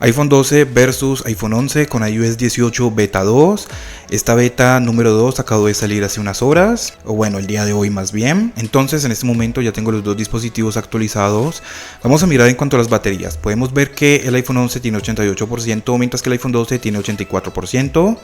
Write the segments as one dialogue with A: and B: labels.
A: iPhone 12 versus iPhone 11 con iOS 18 beta 2. Esta beta número 2 acabó de salir hace unas horas, o bueno, el día de hoy más bien. Entonces en este momento ya tengo los dos dispositivos actualizados. Vamos a mirar en cuanto a las baterías. Podemos ver que el iPhone 11 tiene 88%, mientras que el iPhone 12 tiene 84%.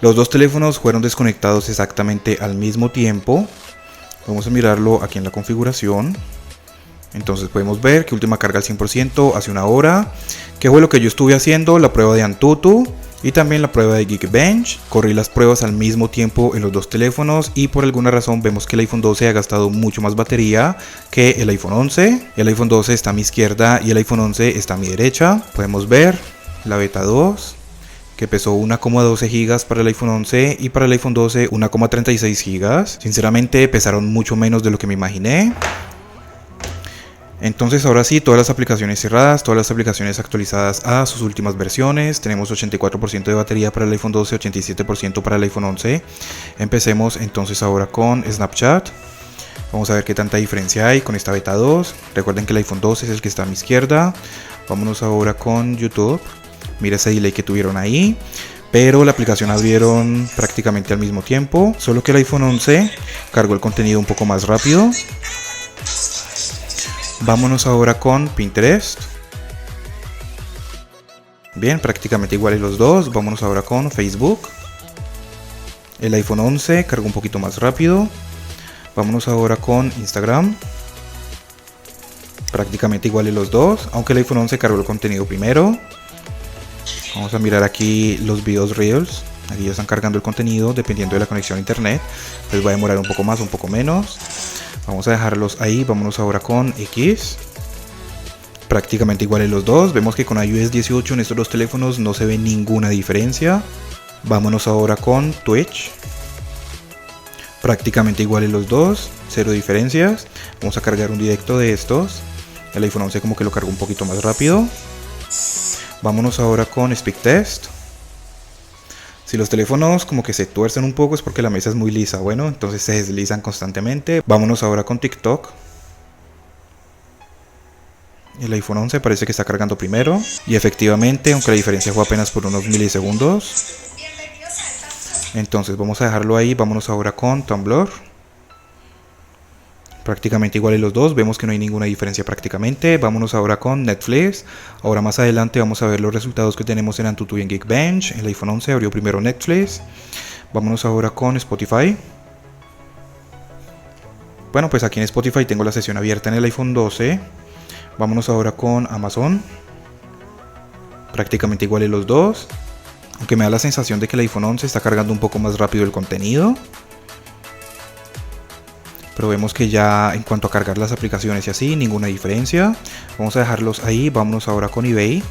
A: Los dos teléfonos fueron desconectados exactamente al mismo tiempo. Vamos a mirarlo aquí en la configuración. Entonces podemos ver que última carga al 100% hace una hora. Que fue lo que yo estuve haciendo, la prueba de Antutu y también la prueba de Geekbench. Corrí las pruebas al mismo tiempo en los dos teléfonos y por alguna razón vemos que el iPhone 12 ha gastado mucho más batería que el iPhone 11. El iPhone 12 está a mi izquierda y el iPhone 11 está a mi derecha. Podemos ver la beta 2, que pesó 1,12 GB para el iPhone 11 y para el iPhone 12 1,36 GB. Sinceramente pesaron mucho menos de lo que me imaginé. Entonces ahora sí, todas las aplicaciones cerradas, todas las aplicaciones actualizadas a sus últimas versiones. Tenemos 84% de batería para el iPhone 12, 87% para el iPhone 11. Empecemos entonces ahora con Snapchat. Vamos a ver qué tanta diferencia hay con esta beta 2. Recuerden que el iPhone 12 es el que está a mi izquierda. Vámonos ahora con YouTube. Mira ese delay que tuvieron ahí. Pero la aplicación abrieron prácticamente al mismo tiempo. Solo que el iPhone 11 cargó el contenido un poco más rápido. Vámonos ahora con Pinterest. Bien, prácticamente iguales los dos. Vámonos ahora con Facebook. El iPhone 11 cargó un poquito más rápido. Vámonos ahora con Instagram. Prácticamente iguales los dos, aunque el iPhone 11 cargó el contenido primero. Vamos a mirar aquí los videos Reels. Aquí ya están cargando el contenido dependiendo de la conexión a internet. Les va a demorar un poco más, un poco menos. Vamos a dejarlos ahí. Vámonos ahora con X. Prácticamente iguales los dos. Vemos que con iOS 18 en estos dos teléfonos no se ve ninguna diferencia. Vámonos ahora con Twitch. Prácticamente iguales los dos. Cero diferencias. Vamos a cargar un directo de estos. El iPhone 11 como que lo cargó un poquito más rápido. Vámonos ahora con Speedtest. Si los teléfonos como que se tuercen un poco es porque la mesa es muy lisa, bueno, entonces se deslizan constantemente. Vámonos ahora con TikTok. El iPhone 11 parece que está cargando primero. Y efectivamente, aunque la diferencia fue apenas por unos milisegundos. Entonces vamos a dejarlo ahí, vámonos ahora con Tumblr. Prácticamente iguales los dos, vemos que no hay ninguna diferencia prácticamente. Vámonos ahora con Netflix. Ahora más adelante vamos a ver los resultados que tenemos en Antutu y en Geekbench. El iPhone 11 abrió primero Netflix. Vámonos ahora con Spotify. Bueno, pues aquí en Spotify tengo la sesión abierta en el iPhone 12. Vámonos ahora con Amazon. Prácticamente iguales los dos, aunque me da la sensación de que el iPhone 11 está cargando un poco más rápido el contenido. Pero vemos que ya en cuanto a cargar las aplicaciones y así, ninguna diferencia. Vamos a dejarlos ahí, vámonos ahora con eBay.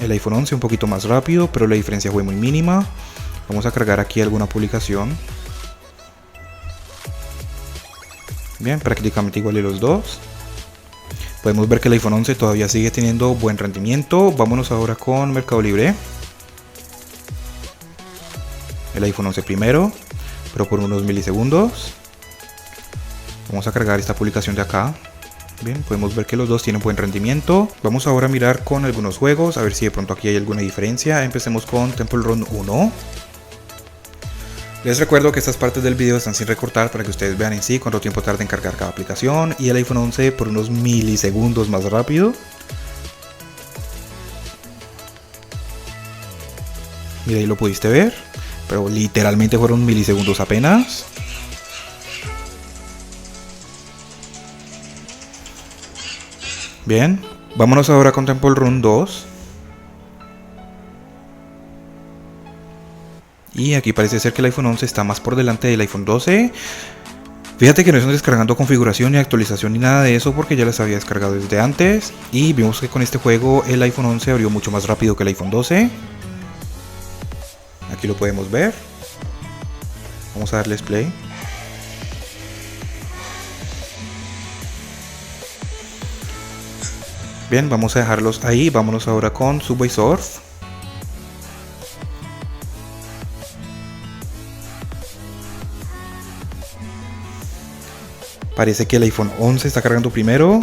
A: El iPhone 11 un poquito más rápido, pero la diferencia fue muy mínima. Vamos a cargar aquí alguna publicación. Bien, prácticamente iguales los dos. Podemos ver que el iPhone 11 todavía sigue teniendo buen rendimiento. Vámonos ahora con Mercado Libre. El iPhone 11 primero, pero por unos milisegundos. Vamos a cargar esta publicación de acá. Bien, podemos ver que los dos tienen buen rendimiento. Vamos ahora a mirar con algunos juegos, a ver si de pronto aquí hay alguna diferencia. Empecemos con Temple Run 1. Les recuerdo que estas partes del video están sin recortar para que ustedes vean en sí cuánto tiempo tarda en cargar cada aplicación. Y el iPhone 11 por unos milisegundos más rápido. Mira, ahí lo pudiste ver, pero literalmente fueron milisegundos apenas. Bien, vámonos ahora con Temple Run 2. Y aquí parece ser que el iPhone 11 está más por delante del iPhone 12. Fíjate que no están descargando configuración ni actualización ni nada de eso porque ya las había descargado desde antes. Y vimos que con este juego el iPhone 11 abrió mucho más rápido que el iPhone 12. Aquí lo podemos ver. Vamos a darles play. Bien, vamos a dejarlos ahí. Vámonos ahora con Subway Surf. Parece que el iPhone 11 está cargando primero.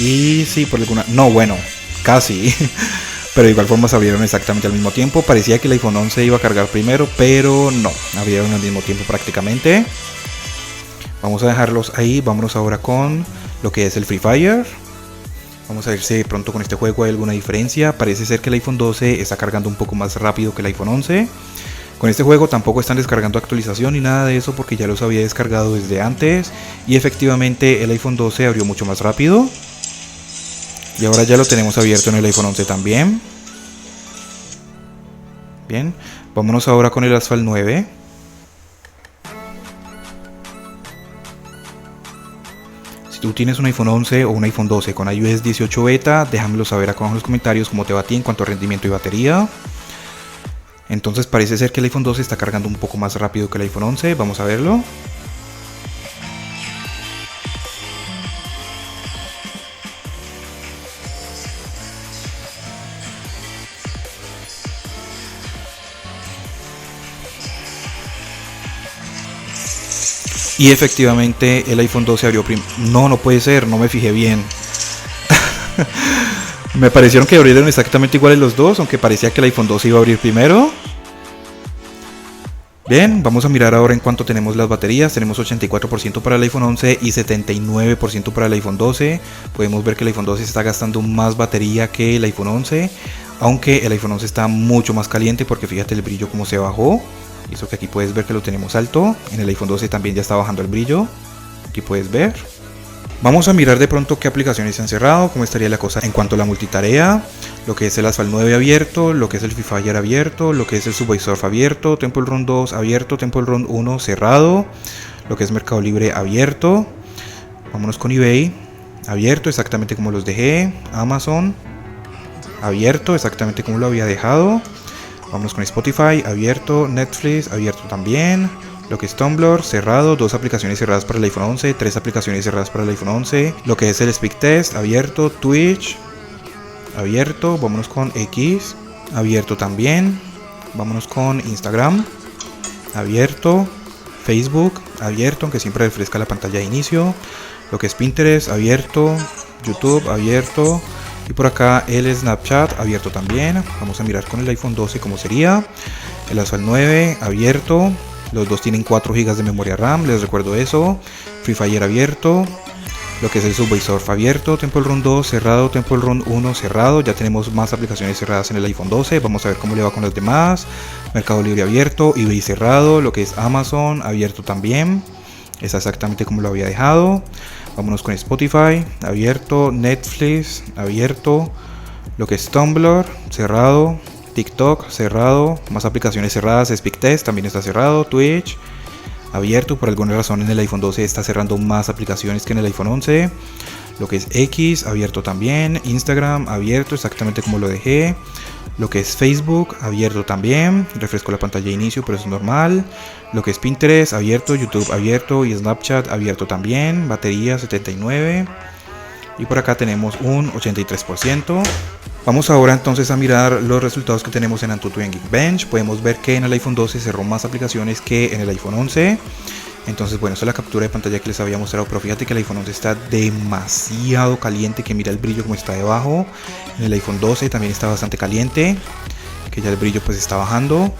A: Y sí, por alguna... No, bueno, casi. Pero de igual forma se abrieron exactamente al mismo tiempo. Parecía que el iPhone 11 iba a cargar primero, pero no, abrieron al mismo tiempo prácticamente. Vamos a dejarlos ahí. Vámonos ahora con lo que es el Free Fire. Vamos a ver si de pronto con este juego hay alguna diferencia. Parece ser que el iPhone 12 está cargando un poco más rápido que el iPhone 11. Con este juego tampoco están descargando actualización ni nada de eso, porque ya los había descargado desde antes. Y efectivamente el iPhone 12 abrió mucho más rápido. Y ahora ya lo tenemos abierto en el iPhone 11 también. Bien, vámonos ahora con el Asphalt 9. Si tú tienes un iPhone 11 o un iPhone 12 con iOS 18 beta, déjamelo saber acá abajo en los comentarios cómo te va a ti en cuanto a rendimiento y batería. Entonces parece ser que el iPhone 12 está cargando un poco más rápido que el iPhone 11. Vamos a verlo. Y efectivamente el iPhone 12 abrió primero. No puede ser, no me fijé bien. Me parecieron que abrieron exactamente iguales los dos, aunque parecía que el iPhone 12 iba a abrir primero. Bien, vamos a mirar ahora en cuánto tenemos las baterías. Tenemos 84% para el iPhone 11 y 79% para el iPhone 12. Podemos ver que el iPhone 12 está gastando más batería que el iPhone 11, aunque el iPhone 11 está mucho más caliente porque fíjate el brillo como se bajó. Eso que aquí puedes ver que lo tenemos alto. En el iPhone 12 también ya está bajando el brillo. Aquí puedes ver. Vamos a mirar de pronto qué aplicaciones se han cerrado, cómo estaría la cosa en cuanto a la multitarea, lo que es el Asphalt 9 abierto, lo que es el Free Fire abierto, lo que es el Subway Surf abierto, Temple Run 2 abierto, Temple Run 1 cerrado, lo que es Mercado Libre abierto. Vámonos con eBay, abierto exactamente como los dejé, Amazon abierto exactamente como lo había dejado. Vámonos con Spotify abierto, Netflix abierto también. Lo que es Tumblr cerrado, 2 aplicaciones cerradas para el iPhone 11, 3 aplicaciones cerradas para el iPhone 11. Lo que es el Speak Test abierto, Twitch abierto, vámonos con X abierto también. Vámonos con Instagram abierto, Facebook abierto, aunque siempre refresca la pantalla de inicio. Lo que es Pinterest abierto, YouTube abierto. Y por acá el Snapchat abierto también. Vamos a mirar con el iPhone 12 cómo sería. El Asphalt 9 abierto. Los dos tienen 4 GB de memoria RAM, les recuerdo eso. Free Fire abierto. Lo que es el Subway Surf abierto. Temple Run 2 cerrado. Temple Run 1 cerrado. Ya tenemos más aplicaciones cerradas en el iPhone 12. Vamos a ver cómo le va con las demás. Mercado Libre abierto. eBay cerrado. Lo que es Amazon abierto también. Es exactamente como lo había dejado. Vámonos con Spotify abierto. Netflix abierto. Lo que es Tumblr cerrado. TikTok cerrado, más aplicaciones cerradas, Speak Test también está cerrado, Twitch abierto, por alguna razón en el iPhone 12 está cerrando más aplicaciones que en el iPhone 11. Lo que es X abierto también, Instagram abierto exactamente como lo dejé. Lo que es Facebook abierto también, refresco la pantalla de inicio pero es normal. Lo que es Pinterest abierto, YouTube abierto y Snapchat abierto también, batería 79. Y por acá tenemos un 83%. Vamos ahora entonces a mirar los resultados que tenemos en AnTuTu y en Geekbench. Podemos ver que en el iPhone 12 cerró más aplicaciones que en el iPhone 11. Entonces bueno, esta es la captura de pantalla que les había mostrado, pero fíjate que el iPhone 11 está demasiado caliente, que mira el brillo como está debajo. En el iPhone 12 también está bastante caliente, que ya el brillo pues está bajando.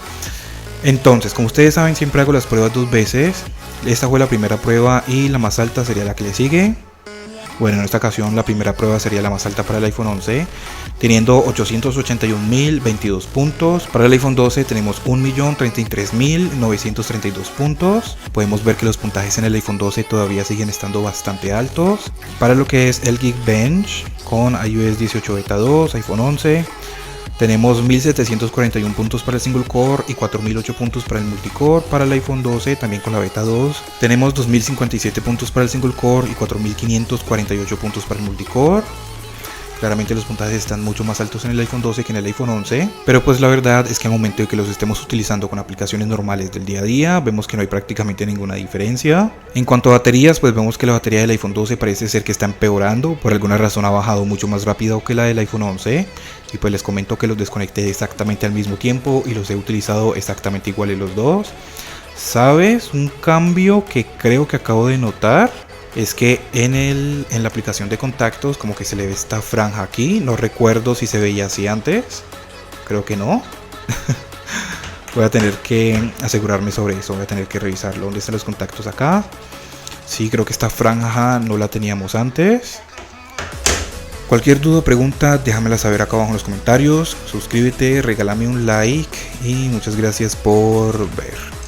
A: Entonces, como ustedes saben, siempre hago las pruebas 2 veces. Esta fue la primera prueba y la más alta sería la que le sigue. Bueno, en esta ocasión la primera prueba sería la más alta para el iPhone 11, teniendo 881.022 puntos. Para el iPhone 12 tenemos 1.033.932 puntos. Podemos ver que los puntajes en el iPhone 12 todavía siguen estando bastante altos. Para lo que es el Geekbench con iOS 18 Beta 2, iPhone 11, tenemos 1.741 puntos para el single core y 4.008 puntos para el multicore. Para el iPhone 12, también con la beta 2, tenemos 2.057 puntos para el single core y 4.548 puntos para el multicore. Claramente los puntajes están mucho más altos en el iPhone 12 que en el iPhone 11, pero pues la verdad es que al momento de que los estemos utilizando con aplicaciones normales del día a día, vemos que no hay prácticamente ninguna diferencia. En cuanto a baterías, pues vemos que la batería del iPhone 12 parece ser que está empeorando, por alguna razón ha bajado mucho más rápido que la del iPhone 11, y pues les comento que los desconecté exactamente al mismo tiempo y los he utilizado exactamente iguales los dos. ¿Sabes? Un cambio que creo que acabo de notar. es que en la aplicación de contactos como que se le ve esta franja aquí. No recuerdo si se veía así antes. Creo que no. Voy a tener que asegurarme sobre eso. Voy a tener que revisarlo. ¿Dónde están los contactos acá? Sí, creo que esta franja no la teníamos antes. Cualquier duda o pregunta, déjamela saber acá abajo en los comentarios. Suscríbete, regálame un like y muchas gracias por ver.